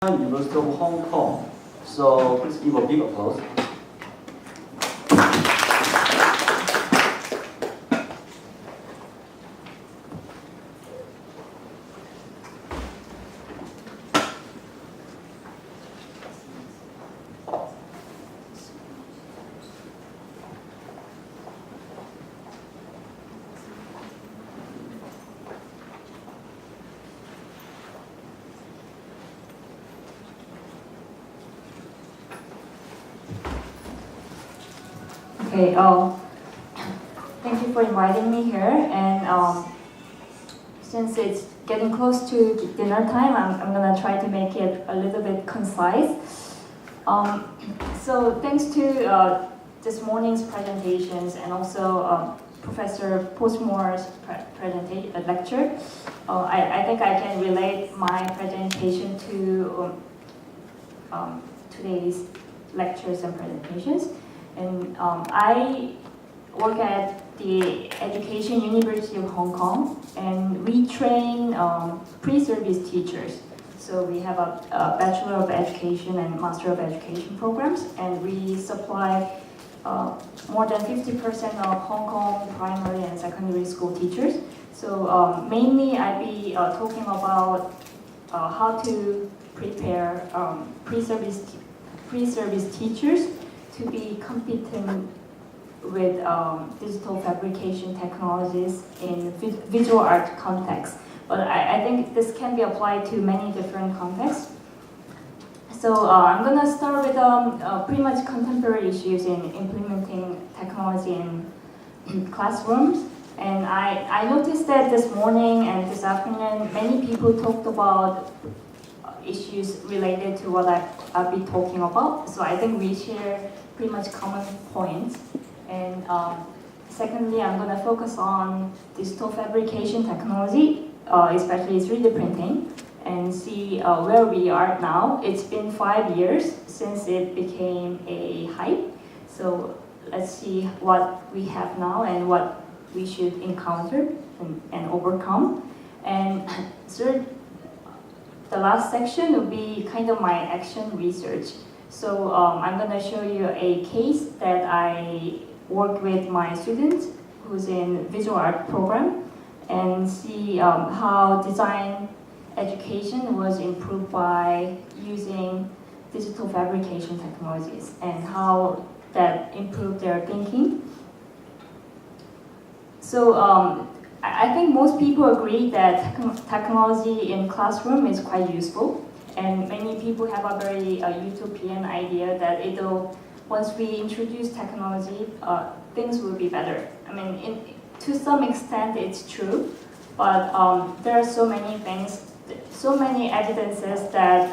University of Hong Kong. So please give a big applause. Okay, thank you for inviting me here, and since it's getting close to dinner time, I'm gonna try to make it a little bit concise. So thanks to this morning's presentations and also Professor Postmore's lecture, I think I can relate my presentation to today's lectures and presentations. And I work at the Education University of Hong Kong, and we train pre-service teachers. So we have a Bachelor of Education and Master of Education programs, and we supply more than 50% of Hong Kong primary and secondary school teachers. So mainly I'll be talking about how to prepare pre-service teachers to be competent with digital fabrication technologies in visual art context. But I think this can be applied to many different contexts. So I'm going to start with pretty much contemporary issues in implementing technology in classrooms. And I noticed that this morning and this afternoon, many people talked about issues related to what I'll be talking about. So I think we share pretty much common points. And secondly, I'm going to focus on digital fabrication technology, especially 3D printing, and see where we are now. It's been 5 years since it became a hype. So let's see what we have now and what we should encounter and overcome. And third, the last section will be kind of my action research. So I'm going to show you a case that I worked with my students who's in visual art program, and see how design education was improved by using digital fabrication technologies and how that improved their thinking. So I think most people agree that technology in classroom is quite useful, and many people have a very utopian idea that once we introduce technology, things will be better. I mean, to some extent it's true, but there are so many evidences that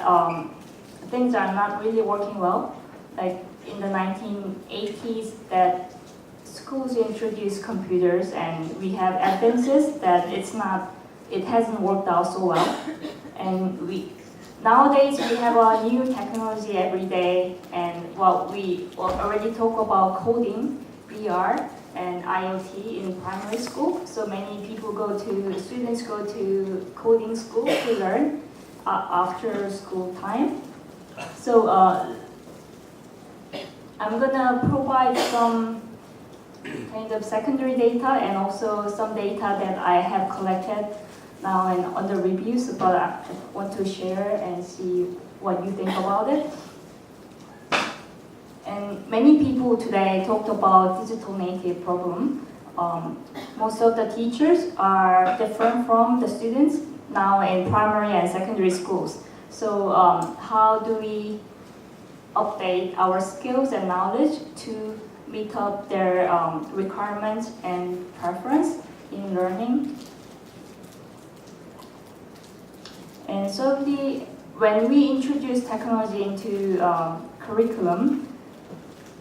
things are not really working well. Like in the 1980s, that schools introduced computers, and we have evidences that it hasn't worked out so well. And nowadays we have a new technology every day, and we already talk about coding, VR, and IoT in primary school. So many students go to coding school to learn after school time. So I'm gonna provide some kind of secondary data and also some data that I have collected now and under reviews, but I want to share and see what you think about it. And many people today talked about digital native problem. Most of the teachers are different from the students now in primary and secondary schools. So how do we update our skills and knowledge to meet up their requirements and preference in learning? And so when we introduce technology into curriculum,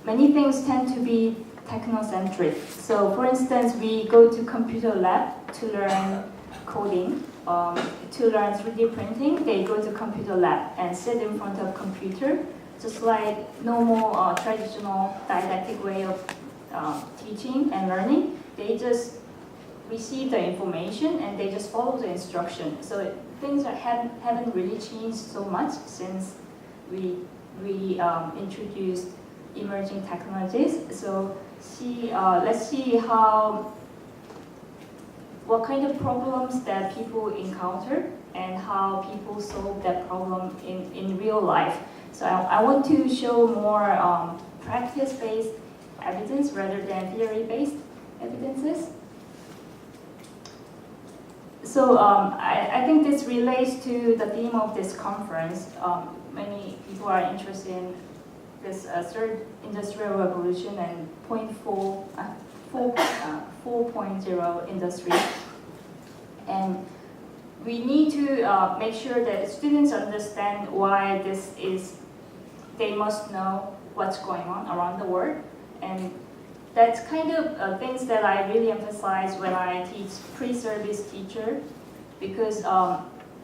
many things tend to be technocentric. So for instance, we go to computer lab to learn coding. To learn 3D printing, they go to computer lab and sit in front of computer, just like normal traditional didactic way of teaching and learning. They just receive the information and they just follow the instruction. So things haven't really changed so much since we introduced emerging technologies. So let's see what kind of problems that people encounter and how people solve that problem in real life. So I want to show more practice-based evidence rather than theory-based evidences. So I think this relates to the theme of this conference. Many people are interested in this third industrial revolution and 4.0 industry. And we need to make sure that students understand why this is, they must know what's going on around the world. And that's kind of things that I really emphasize when I teach pre-service teacher, because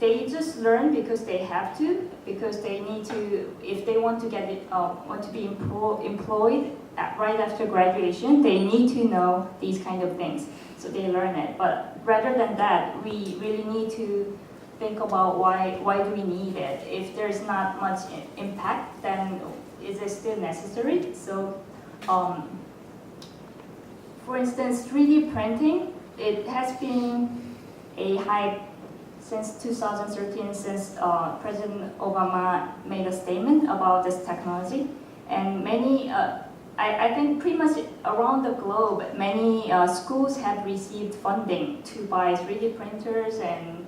they just learn because they have to, because they need to, if they want to want to be employed right after graduation, they need to know these kind of things. So they learn it. But rather than that, we really need to think about why do we need it? If there's not much impact, then is it still necessary? So, for instance, 3D printing, it has been a hype since 2013, since President Obama made a statement about this technology. And many, I think pretty much around the globe, many schools have received funding to buy 3D printers and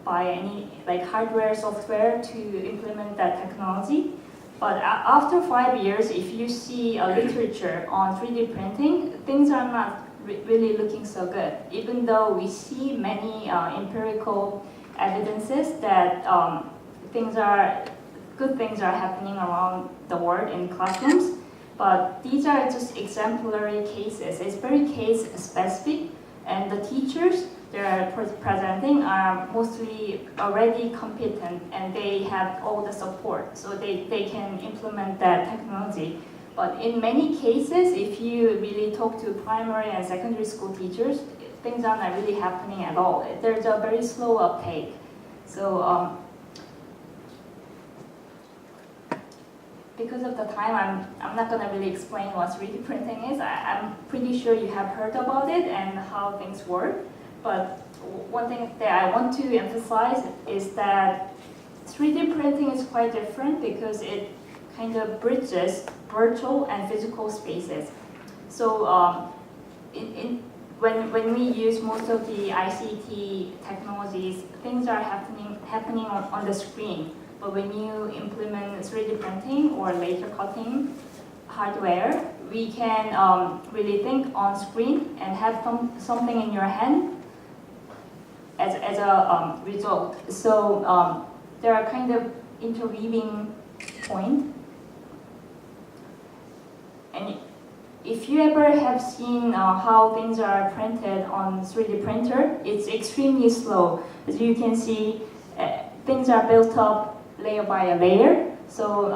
buy any like hardware, software to implement that technology. But after 5 years, if you see a literature on 3D printing, things are not really looking so good. Even though we see many empirical evidences that good things are happening around the world in classrooms, but these are just exemplary cases. It's very case specific, and the teachers they are presenting are mostly already competent and they have all the support, so they can implement that technology. But in many cases, if you really talk to primary and secondary school teachers, things are not really happening at all. There's a very slow uptake. So because of the time, I'm not going to really explain what 3D printing is. I'm pretty sure you have heard about it and how things work. But one thing that I want to emphasize is that 3D printing is quite different because it kind of bridges virtual and physical spaces. So when we use most of the ICT technologies, things are happening on the screen. But when you implement 3D printing or laser cutting hardware, we can really think on screen and have something in your hand as a result. So there are kind of interweaving points. And if you ever have seen how things are printed on 3D printer, it's extremely slow. As you can see, things are built up layer by layer. So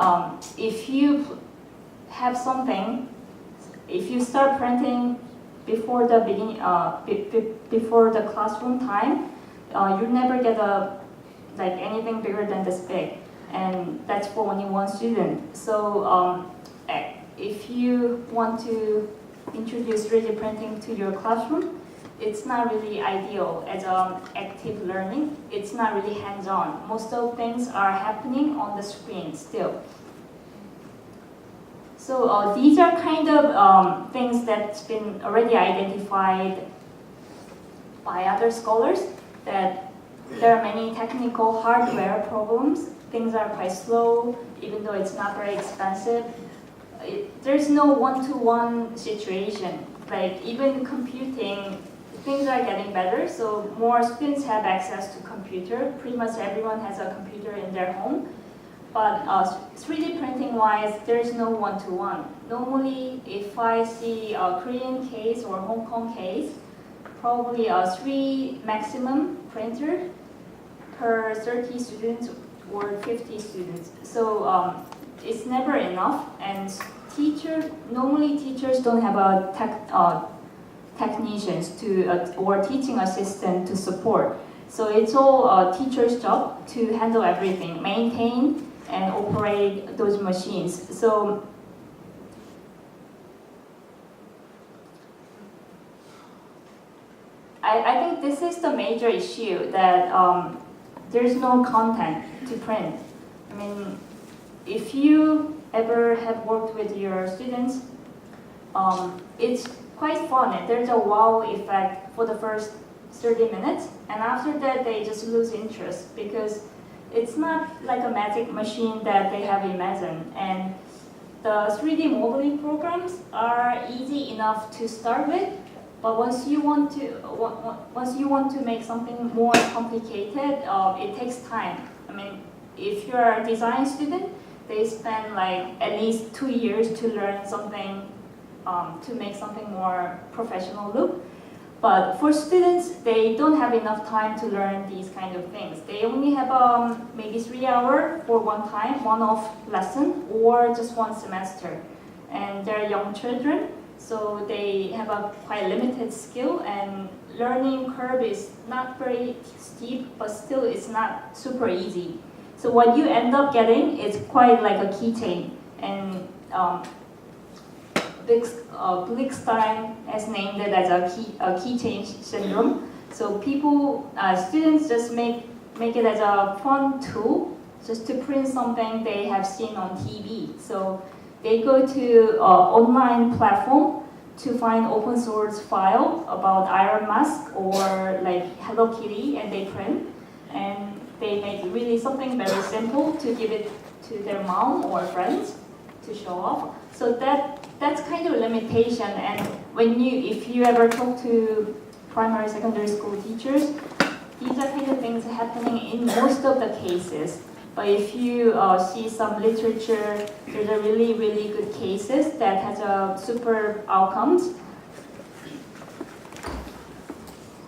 if you have something, if you start printing before the beginning, before the classroom time, you never get anything bigger than this big, and that's for only one student. So if you want to introduce 3D printing to your classroom, it's not really ideal as active learning. It's not really hands-on. Most of things are happening on the screen still. So these are kind of things that's been already identified by other scholars, that there are many technical hardware problems. Things are quite slow, even though it's not very expensive. There's no one-to-one situation. Like even computing, things are getting better, so more students have access to computer. Pretty much everyone has a computer in their home. But 3D printing wise, there's no one-to-one. Normally, if I see a Korean case or Hong Kong case, probably 3 maximum printers per 30 students or 50 students. So it's never enough, and normally teachers don't have technicians or teaching assistant to support. So it's all a teacher's job to handle everything, maintain and operate those machines. So I think this is the major issue, that there's no content to print. I mean, if you ever have worked with your students, it's quite fun, and there's a wow effect for the first 30 minutes, and after that they just lose interest because it's not like a magic machine that they have imagined. And the 3D modeling programs are easy enough to start with, but once you want to make something more complicated, it takes time. I mean, if you're a design student, they spend like at least 2 years to learn something, to make something more professional look. But for students, they don't have enough time to learn these kind of things. They only have maybe 3 hours for one-off lesson, or just one semester. And they're young children, so they have a quite limited skill, and learning curve is not very steep, but still it's not super easy. So what you end up getting is quite like a keychain. And Blickstein has named it as a keychain syndrome. So students just make it as a fun tool just to print something they have seen on TV. So they go to an online platform to find open source file about Iron Mask or like Hello Kitty, and they print. And they make really something very simple to give it to their mom or friends to show off. So that's kind of a limitation. And if you ever talk to primary, secondary school teachers, these are kind of things happening in most of the cases. But if you see some literature, there's a really, really good cases that has a super outcomes.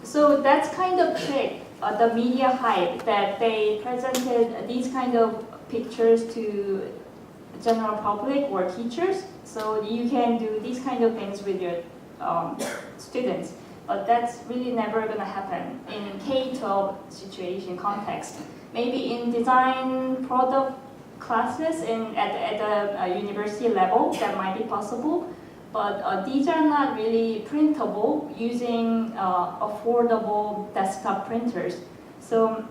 So that's kind of trick, the media hype, that they presented these kind of pictures to general public or teachers. So you can do these kind of things with your students. But that's really never going to happen in K-12 situation context. Maybe in design product classes at the university level, that might be possible. But these are not really printable using affordable desktop printers. So,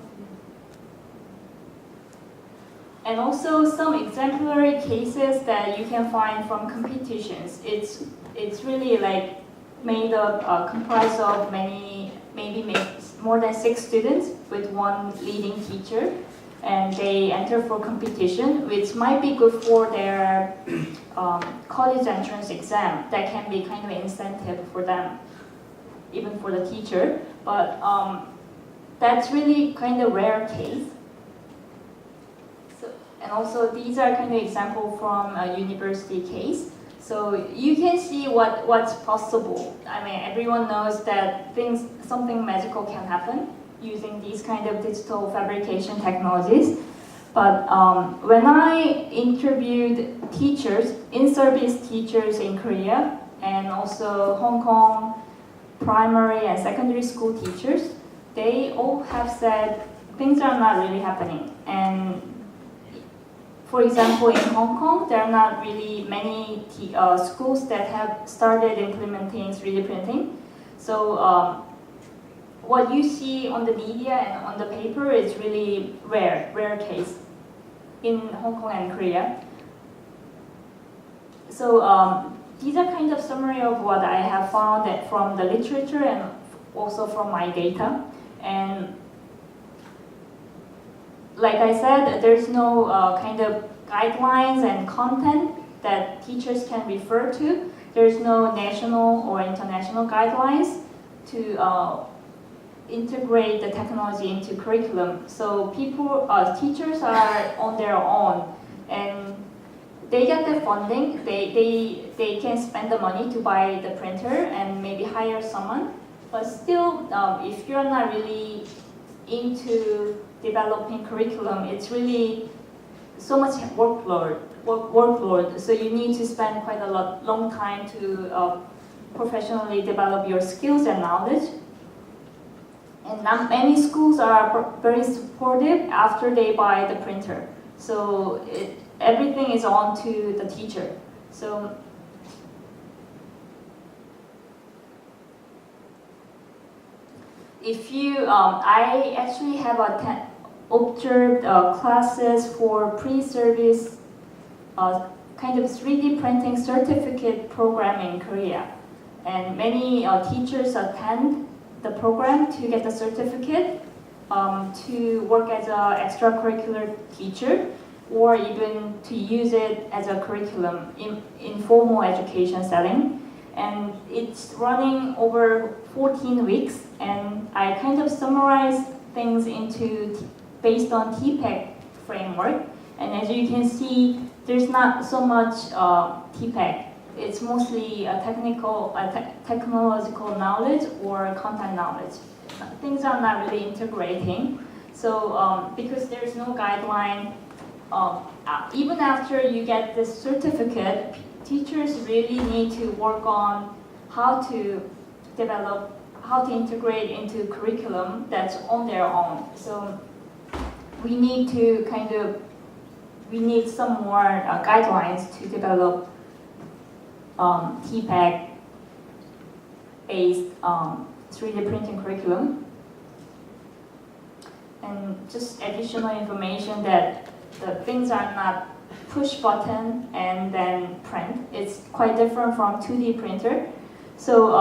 and also some exemplary cases that you can find from competitions. It's really like comprised of maybe more than 6 students with one leading teacher, and they enter for competition, which might be good for their college entrance exam. That can be kind of an incentive for them, even for the teacher. But that's really kind of rare case. So, and also these are kind of example from a university case. So you can see what's possible. I mean, everyone knows that something magical can happen using these kind of digital fabrication technologies. But when I interviewed teachers, in-service teachers in Korea, and also Hong Kong primary and secondary school teachers, they all have said things are not really happening. And for example, in Hong Kong, there are not really many schools that have started implementing 3D printing. So what you see on the media and on the paper is really rare case in Hong Kong and Korea. So these are kind of summary of what I have found from the literature and also from my data. And like I said, there's no kind of guidelines and content that teachers can refer to. There's no national or international guidelines to integrate the technology into curriculum. So teachers are on their own, and they get the funding. They can spend the money to buy the printer and maybe hire someone. But still, if you're not really into developing curriculum, it's really so much workload. So you need to spend quite a long time to professionally develop your skills and knowledge. And not many schools are very supportive after they buy the printer. So everything is on to the teacher. So if you, I actually have observed classes for pre-service kind of 3D printing certificate program in Korea. And many teachers attend the program to get the certificate, to work as an extracurricular teacher, or even to use it as a curriculum in formal education setting. And it's running over 14 weeks, and I kind of summarize things based on TPEC framework. And as you can see, there's not so much TPEC. It's mostly technological knowledge or content knowledge. Things are not really integrating. So because there's no guideline, even after you get this certificate, teachers really need to work on how to integrate into curriculum that's on their own. So we need some more guidelines to develop TPEC-based 3D printing curriculum. And just additional information that the things are not push button and then print. It's quite different from 2D printer. So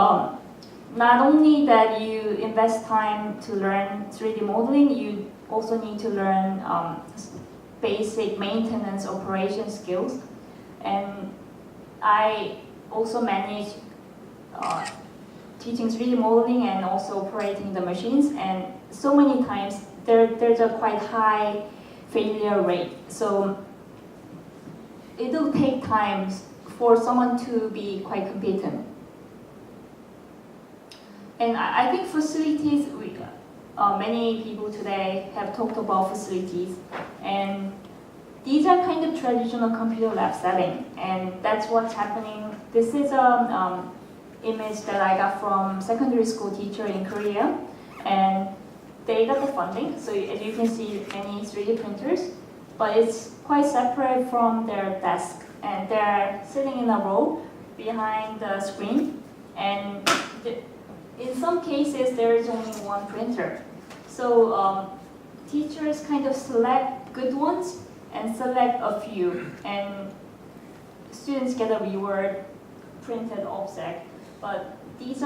not only that you invest time to learn 3D modeling, you also need to learn basic maintenance operation skills. And I also manage teaching 3D modeling and also operating the machines. And so many times there's a quite high failure rate. So it'll take time for someone to be quite competent. And I think facilities, many people today have talked about facilities. And these are kind of traditional computer lab setting. And that's what's happening. This is an image that I got from secondary school teacher in Korea. And they got the funding. So as you can see, many 3D printers. But it's quite separate from their desk. And they're sitting in a row behind the screen. And in some cases, there is only one printer. So teachers kind of select good ones and select a few. And students get a reward printed object. But these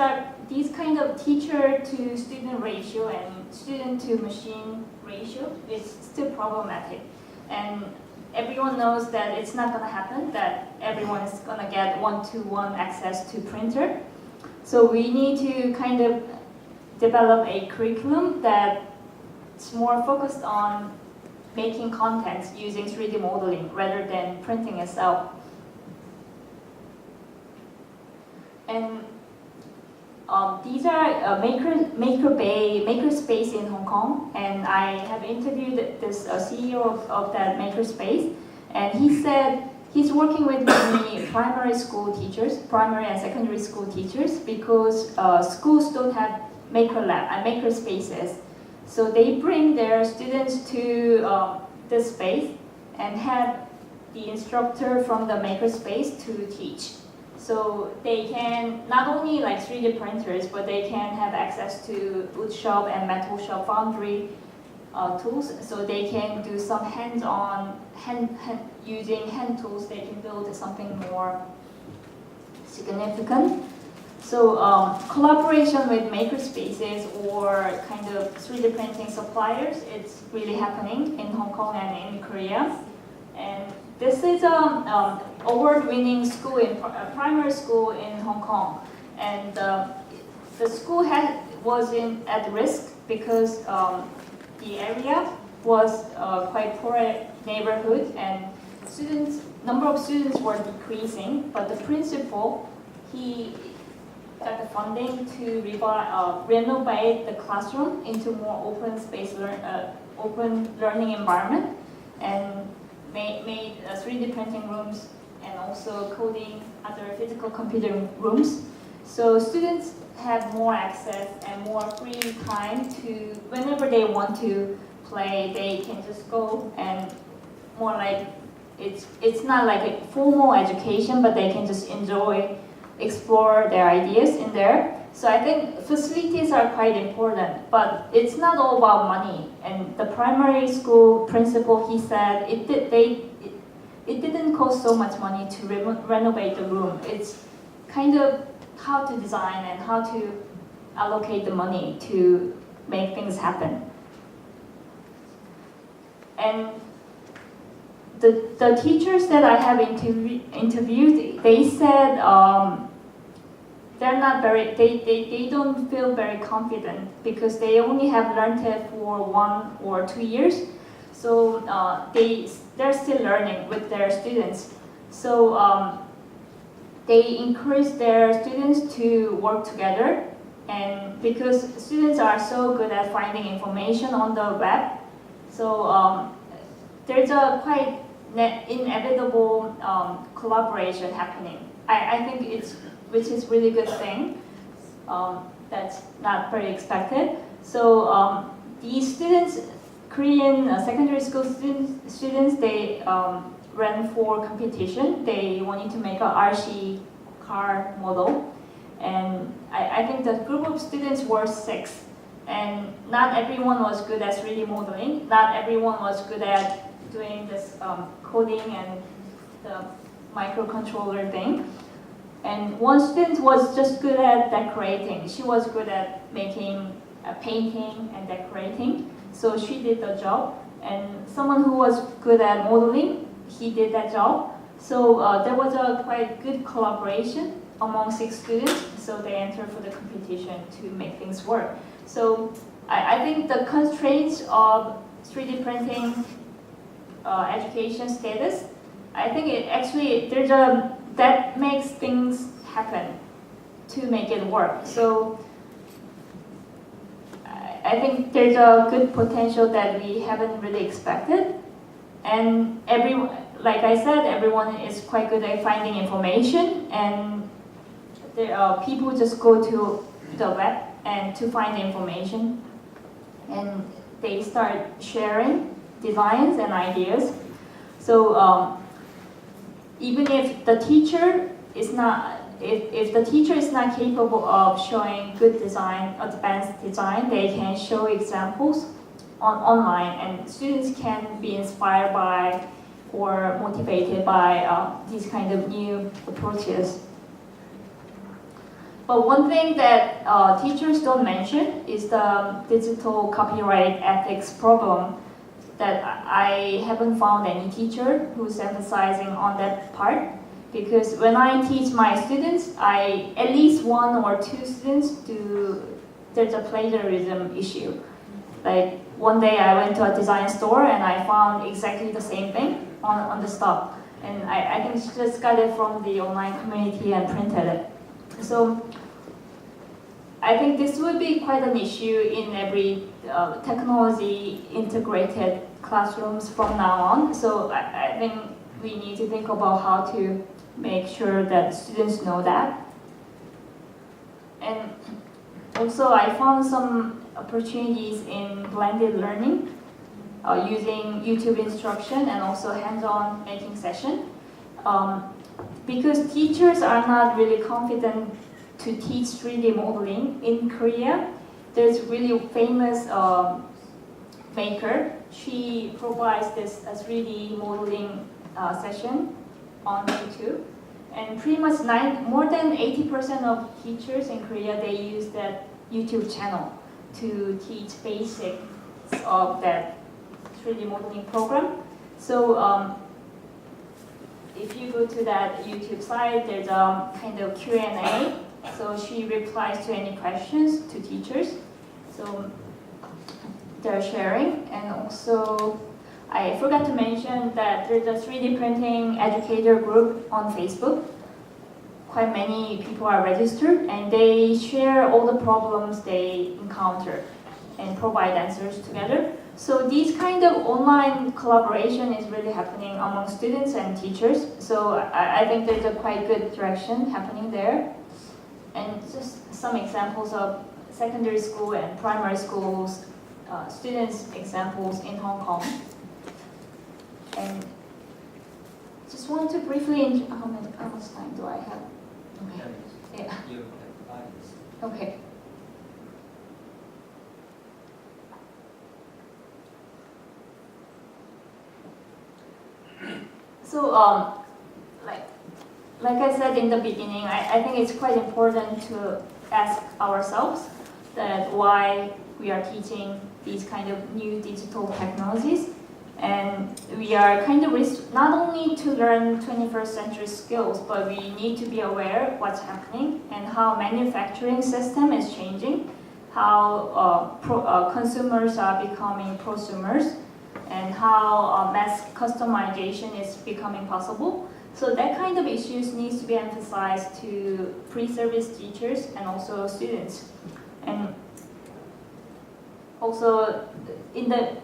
kind of teacher to student ratio and student to machine ratio is still problematic. And everyone knows that it's not going to happen, that everyone is going to get one-to-one access to printer. So we need to kind of develop a curriculum that's more focused on making contents using 3D modeling rather than printing itself. And these are makerspace in Hong Kong, and I have interviewed this CEO of that makerspace, and he said he's working with many primary school teachers, primary and secondary school teachers, because schools don't have maker lab and maker spaces. So they bring their students to this space and have the instructor from the maker space to teach. So they can not only like 3D printers, but they can have access to wood shop and metal shop foundry tools. So they can do some hands-on, using hand tools, they can build something more significant. So collaboration with maker spaces or kind of 3D printing suppliers, it's really happening in Hong Kong and in Korea. And this is an award-winning school, primary school in Hong Kong. And the school was at risk because the area was quite poor neighborhood, and number of students were decreasing. But the principal, he got the funding to renovate the classroom into more open space, open learning environment, and made 3D printing rooms and also coding, other physical computing rooms. So students have more access and more free time to, whenever they want to play, they can just go and more like, it's not like a formal education, but they can just enjoy, explore their ideas in there. So I think facilities are quite important, but it's not all about money. And the primary school principal, he said, it didn't cost so much money to renovate the room. It's kind of how to design and how to allocate the money to make things happen. And the teachers that I have interviewed, they said they're not very, they don't feel very confident because they only have learned it for 1 or 2 years. So they're still learning with their students. So they encourage their students to work together, and because students are so good at finding information on the web, so there's a quite inevitable collaboration happening. I think which is really good thing. That's not very expected. So these students, Korean secondary school students, they ran for competition. They wanted to make a RC car model, and I think the group of students were 6, and not everyone was good at 3D modeling. Not everyone was good at doing this coding and the microcontroller thing. And one student was just good at decorating. She was good at making painting and decorating, so she did the job. And someone who was good at modeling, he did that job. So there was a quite good collaboration among 6 students, so they entered for the competition to make things work. So I think the constraints of 3D printing education status, I think it actually, that makes things happen to make it work. So I think there's a good potential that we haven't really expected. And like I said, everyone is quite good at finding information, and people just go to the web and to find information, and they start sharing designs and ideas. So even if the teacher is not, if the teacher is not capable of showing good design, advanced design, they can show examples online, and students can be inspired by or motivated by these kind of new approaches. But one thing that teachers don't mention is the digital copyright ethics problem, that I haven't found any teacher who's emphasizing on that part. Because when I teach my students, at least 1 or 2 students there's a plagiarism issue. Like one day I went to a design store and I found exactly the same thing on the stuff. And I think she just got it from the online community and printed it. So I think this would be quite an issue in every technology integrated classrooms from now on. So I think we need to think about how to make sure that students know that. And also I found some opportunities in blended learning using YouTube instruction and also hands-on making session. Because teachers are not really confident to teach 3D modeling in Korea, there's really famous maker. She provides this 3D modeling session on YouTube, and pretty much more than 80% of teachers in Korea, they use that YouTube channel to teach basics of that 3D modeling program. So if you go to that YouTube site, there's a kind of Q&A. So she replies to any questions to teachers. So they're sharing. And also, I forgot to mention that there's a 3D printing educator group on Facebook. Quite many people are registered, and they share all the problems they encounter and provide answers together. So these kind of online collaboration is really happening among students and teachers. So I think there's a quite good direction happening there. And just some examples of secondary school and primary schools students examples in Hong Kong. And just want to briefly, how much time do I have? Okay. Yeah. You have 5 minutes. Okay. So, like I said in the beginning, I think it's quite important to ask ourselves that why we are teaching these kind of new digital technologies. And we are kind of not only to learn 21st century skills, but we need to be aware of what's happening and how manufacturing system is changing, how consumers are becoming prosumers, and how mass customization is becoming possible. So that kind of issues needs to be emphasized to pre-service teachers and also students. And also in the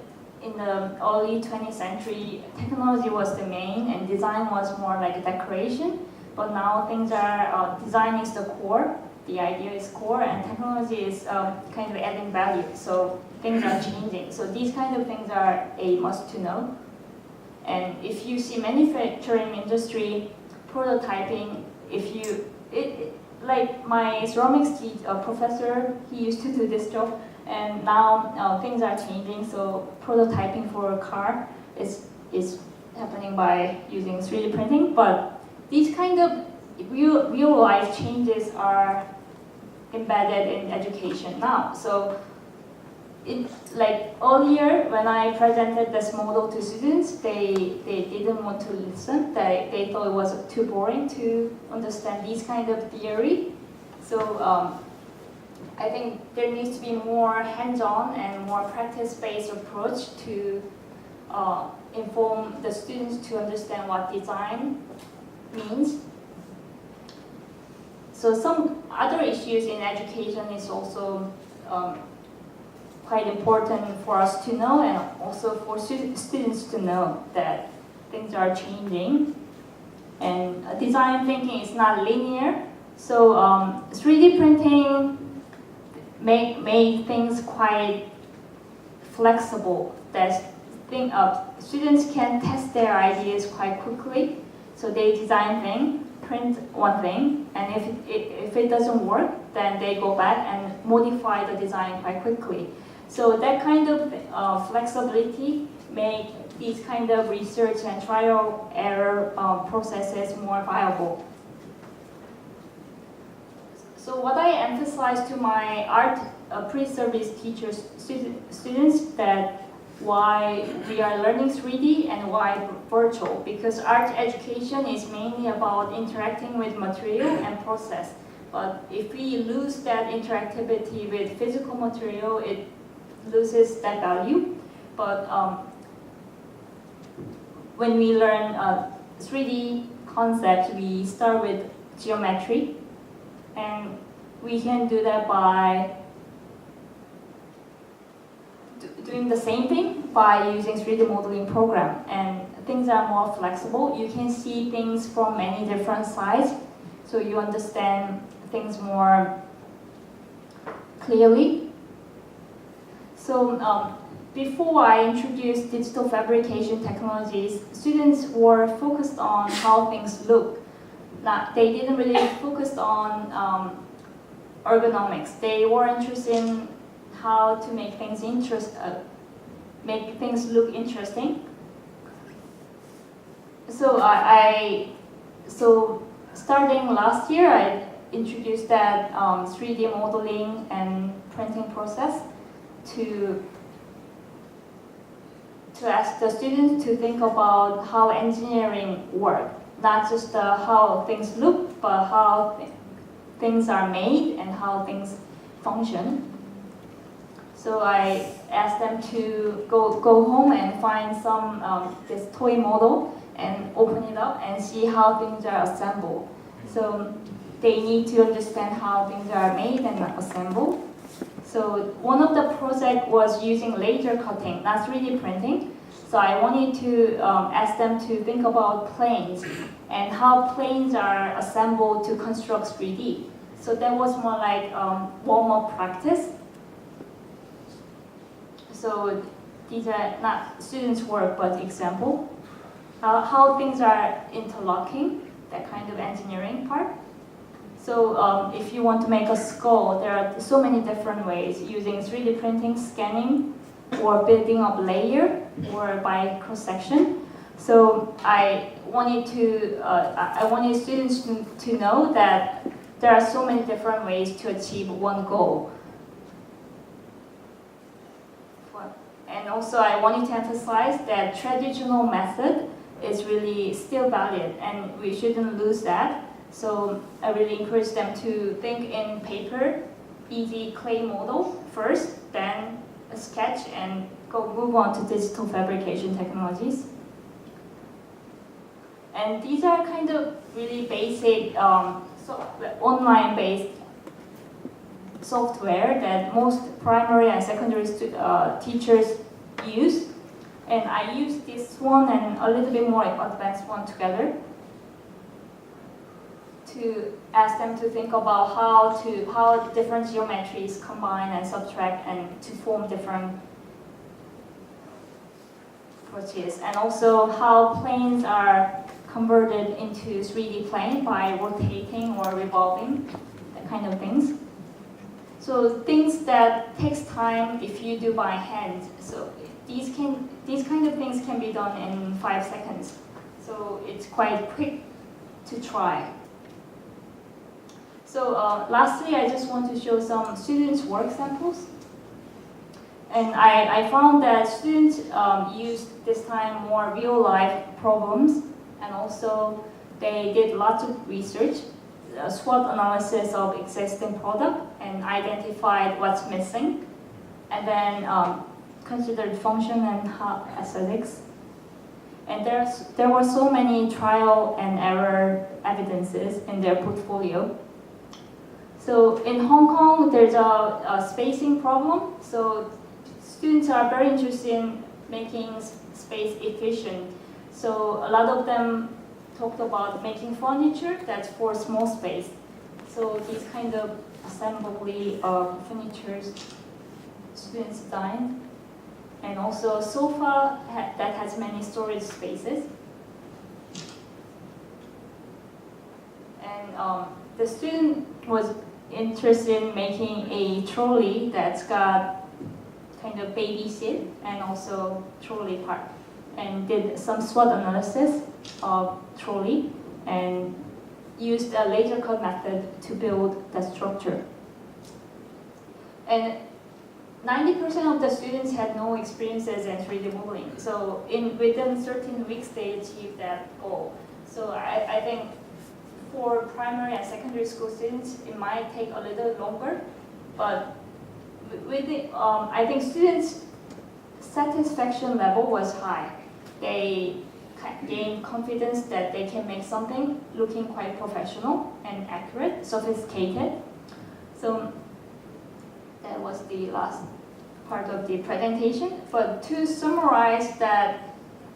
early 20th century, technology was the main and design was more like a decoration. But now things are, design is the core, the idea is core, and technology is kind of adding value. So things are changing. So these kind of things are a must to know. And if you see manufacturing industry prototyping, like my ceramics professor, he used to do this job. And now things are changing, so prototyping for a car is happening by using 3D printing. But these kind of real life changes are embedded in education now. So, like earlier when I presented this model to students, they didn't want to listen. They thought it was too boring to understand these kind of theory. So. I think there needs to be more hands-on and more practice-based approach to inform the students to understand what design means. So some other issues in education is also quite important for us to know, and also for students to know that things are changing. And design thinking is not linear. So 3D printing made things quite flexible. Students can test their ideas quite quickly. So they design thing, print one thing, and if it doesn't work, then they go back and modify the design quite quickly. So that kind of flexibility make these kind of research and trial error processes more viable. So what I emphasize to my art pre-service teachers, students, that why we are learning 3D and why virtual, because art education is mainly about interacting with material and process. But if we lose that interactivity with physical material, it loses that value. But when we learn 3D concepts, we start with geometry. And we can do that by doing the same thing by using 3D modeling program. And things are more flexible. You can see things from many different sides, so you understand things more clearly. So before I introduced digital fabrication technologies, students were focused on how things look. They didn't really focus on ergonomics. They were interested in how to make things look interesting. So so starting last year, I introduced that 3D modeling and printing process to ask the students to think about how engineering works. Not just how things look, but how things are made and how things function. So I asked them to go home and find some this toy model and open it up and see how things are assembled. So they need to understand how things are made and assembled. So one of the projects was using laser cutting, not 3D printing. So I wanted to ask them to think about planes and how planes are assembled to construct 3D. So that was more like warm-up practice. So these are not students' work, but example. How things are interlocking, that kind of engineering part. So if you want to make a skull, there are so many different ways, using 3D printing, scanning, or building up layer, or by cross-section. So I wanted students to know that there are so many different ways to achieve one goal. And also I wanted to emphasize that traditional method is really still valid, and we shouldn't lose that. So I really encourage them to think in paper, easy clay model first, then a sketch, and move on to digital fabrication technologies. And these are kind of really basic online-based software that most primary and secondary teachers use. And I use this one and a little bit more advanced one together to ask them to think about how different geometries combine and subtract and to form different approaches, and also how planes are converted into 3D plane by rotating or revolving, that kind of things. So things that takes time if you do by hand. So these kind of things can be done in 5 seconds. So it's quite quick to try. So lastly, I just want to show some students' work samples. And I found that students used this time more real-life problems, and also they did lots of research, SWOT analysis of existing product, and identified what's missing, and then considered function and aesthetics. And there were so many trial and error evidences in their portfolio. So in Hong Kong, there's a spacing problem. So students are very interested in making space efficient. So a lot of them talked about making furniture that's for small space. So these kind of assembly of furniture students designed. And also sofa that has many storage spaces. And the student was interested in making a trolley that's got kind of baby seat and also trolley part, and did some SWOT analysis of trolley and used a laser cut method to build the structure. And 90% of the students had no experiences in 3D modeling. So within 13 weeks, they achieved that goal. So I think for primary and secondary school students, it might take a little longer, but I think students' satisfaction level was high. They gained confidence that they can make something looking quite professional and accurate, sophisticated. So that was the last part of the presentation. But to summarize that,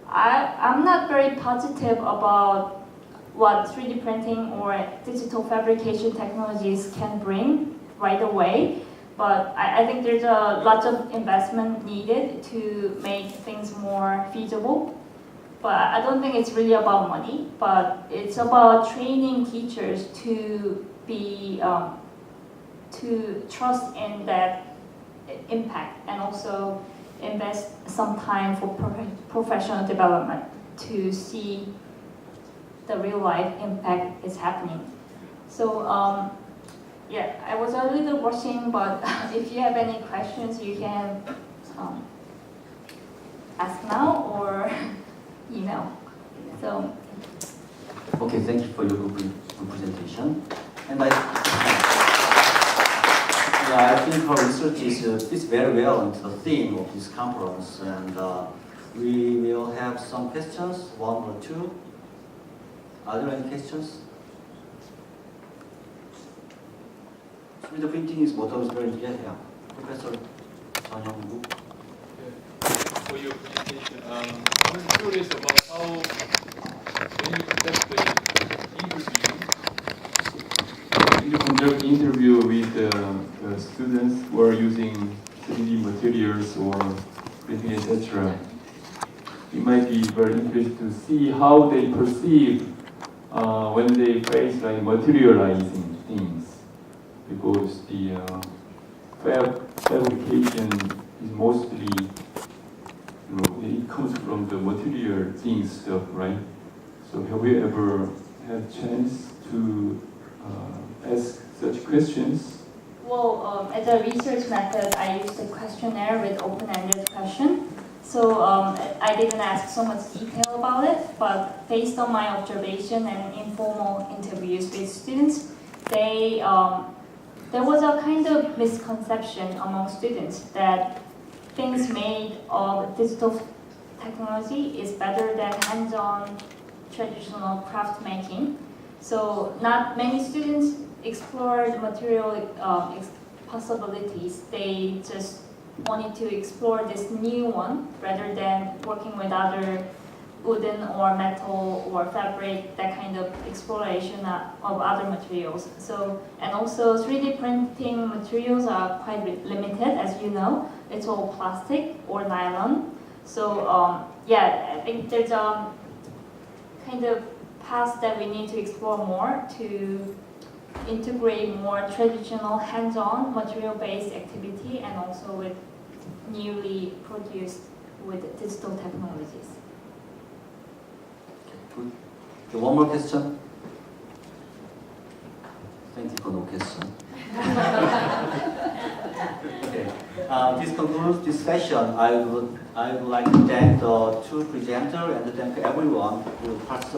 I'm not very positive about what 3D printing or digital fabrication technologies can bring right away. But I think there's a lot of investment needed to make things more feasible. But I don't think it's really about money, but it's about training teachers to be to trust in that impact, and also invest some time for professional development to see the real life impact is happening. So yeah, I was a little rushing, but if you have any questions, you can ask now or email. So. Okay, thank you for your good presentation. And I think our research fits very well into the theme of this conference, and we will have some questions, 1 or 2. Are there any questions? 3D printing is what I was going to get here. Professor 전영국. For your presentation, I'm curious about how, when you conduct the interview, you conduct interview with students who are using 3D materials or printing, etc. It might be very interesting to see how they perceive when they face like materializing things, because the fabrication is mostly, it comes from the material things stuff, right? So have you ever had chance to ask such questions? Well, as a research method, I used a questionnaire with open-ended question. So I didn't ask so much detail about it, but based on my observation and informal interviews with students, there was a kind of misconception among students that things made of digital technology is better than hands-on traditional craft making. So not many students explored material possibilities. They just wanted to explore this new one rather than working with other wooden or metal or fabric, that kind of exploration of other materials. So, and also 3D printing materials are quite limited, as you know. It's all plastic or nylon. So yeah, I think there's a kind of path that we need to explore more to integrate more traditional hands-on material-based activity and also with newly produced with digital technologies. Good. Okay, one more question. Thank you for no question. Okay. This concludes this session. I would like to thank the two presenters and thank everyone who participated.